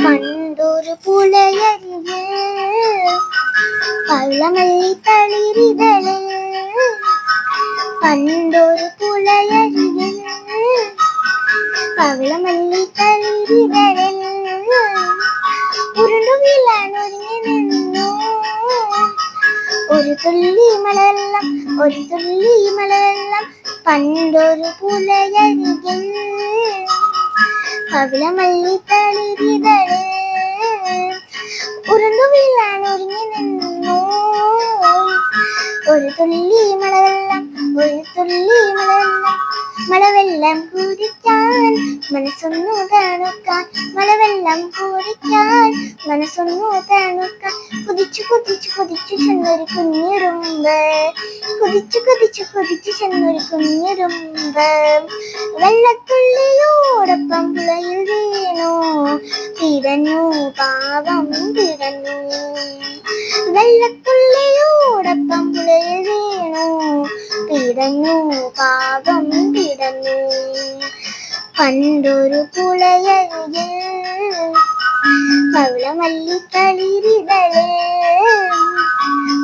പണ്ടൊരു പുലയരികെ പള്ളമല്ലി തളിരിതളിൽ പണ്ടൊരു പുലയരികെ പള്ളമല്ലി തളിരിതളിൽ ഉരുണ്ടു വീഴാൻ ഒരുങ്ങി നിന്നു ഒരു തുള്ളി മലവെള്ളം ഒരു തുള്ളി മലവെള്ളം പണ്ടൊരു പുലയരികെ പവിളമല്ലി തളിരിതളിൽ ഉരുണ്ടു വീഴാൻ ഒരുങ്ങി നിന്നു ഒരു തുള്ളി മലവെള്ളം ഒരു തുള്ളി മലവെള്ളം മലവെള്ളം കുടിക്കാൻ മനസ്സൊന്നു തണുക്കാൻ മലവെള്ളം കുടിക്കാൻ മനസ്സൊന്നു തണുക്കാൻ കുതിച്ചു കുതിച്ചു കുതിച്ചു ചെന്നൊരു കുഞ്ഞിരുമ്പ് കുതിച്ചു കുതിച്ചു കുതിച്ചു ചെന്നൊരു കുഞ്ഞിരുമ്പ് വെള്ളത്തുള്ളിയോടൊപ്പം പുഴയിൽ വീണു പിടഞ്ഞു പാവം പിടഞ്ഞു വെള്ളത്തുള്ളിയോടൊപ്പം പുഴയിൽ വീണു പിടഞ്ഞു പാവം പിടഞ്ഞു പണ്ടൊരു പുഴയരികിൽ പവിളമല്ലി തളിരിതളിൽ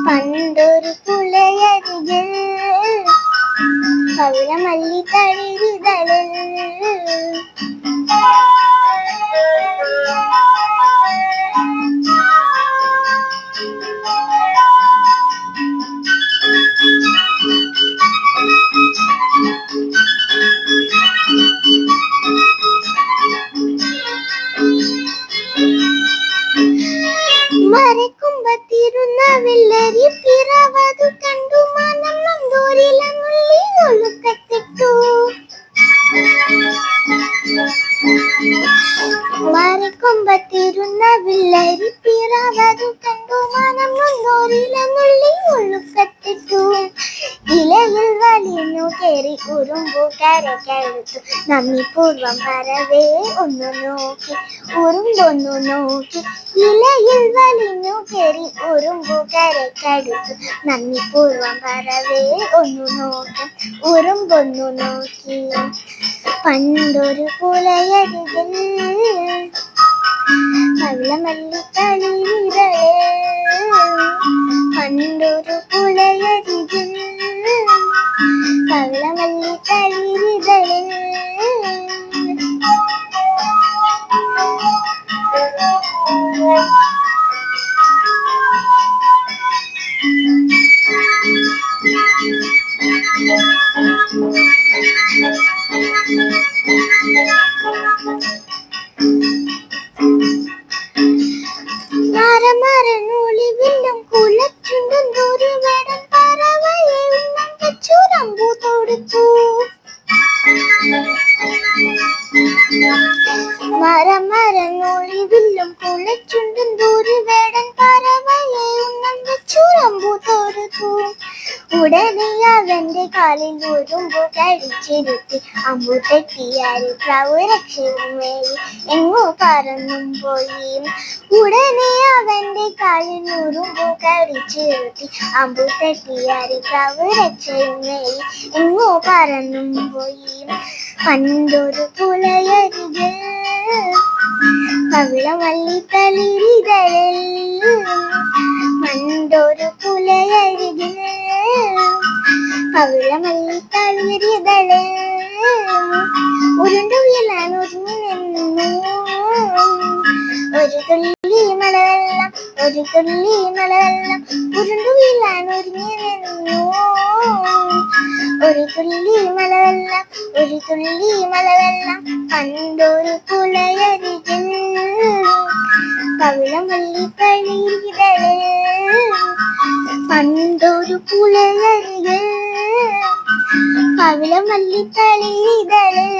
പണ്ടൊരു പുഴയരികിൽ പവിളമല്ലി തളിരിതളിൽ മരക്കൊമ്പത്തിരുന്ന വെള്ളരി പിറവതു കണ്ടു മനം നൊന്തോരിലങ്ങുള്ളി ഒഴുക്കത്തിട്ടു മരക്കൊമ്പത്തിരുന്ന വെള്ളരി പിറവതു കണ്ടു മനം നൊന്തോരിലങ്ങുള്ളി ഒഴുക്കത്തിട്ടു ഇലയിൽ വലിഞ്ഞു കയറി ഉറുമ്പു കരക്കെടുത്തു നന്ദിപൂർവം പറവേ ഒന്നു നോക്കി ഉറുമ്പൊന്നു നോക്കി ഇലയിൽ വലിഞ്ഞു കയറി ഉറുമ്പു കരക്കെടുത്തു നന്ദിപൂർവം പറവേ ഒന്നു നോക്കി ഉറുമ്പൊന്നു നോക്കി പണ്ടൊരു പുലയരികിൽ പവിളമല്ലി തളിരിതളിൽ പണ്ടൊരു പുലയരികിൽ പവിളമല്ലി തളിരിതളിൽ മരമരനൂലിവില്ലും കുലച്ചുണ്ടും ഒരു വേടൻ പറവയെ ഉന്നം വെച്ചു റമ്പു തൊടുത്തു മരമരനൂലിവില്ലും കുലച്ചുണ്ടും ഒരു വേടൻ പറവയെ ഉന്നം വെച്ചു റമ്പു തൊടുത്തു ഉടനെ അവന്റെ കാലിൽ ഉറുമ്പു കടിച്ചിരുത്തി അമ്പു തെറ്റിയാരി പ്രാവ് രക്ഷയുമേയി എങ്ങോ പറന്നും പോയി ഉടനെ അവന്റെ കാലിൽ ഉറുമ്പു കടിച്ചിരുത്തി അമ്പു തെറ്റിയാരി പ്രാവ് രക്ഷയുമേയി എങ്ങോ പറന്നും പോയി പണ്ടൊരു പുലയരികിൽ പവിളമല്ലി തളിരിതളിൽ പണ്ടൊരു പുലയരികിൽ പവിളമല്ലി തളിരിതളിൽ ഉരുണ്ടു വീഴാൻ ഒരുങ്ങി നിന്നു ഒരു തുള്ളി മലവെള്ളം ഒരു തുള്ളി മലവെള്ളം ഉരുണ്ടു വീഴാൻ ഒരുങ്ങി നിന്നു ഒരു തുള്ളി മലവെള്ളം ഒരു തുള്ളി മലവെള്ളം പണ്ടൊരു പുലയരികിൽ പവിളമല്ലി തളിരിതളിൽ പണ്ടൊരു പുലയരികിൽ പവിളമല്ലി തളിരിതളിൽ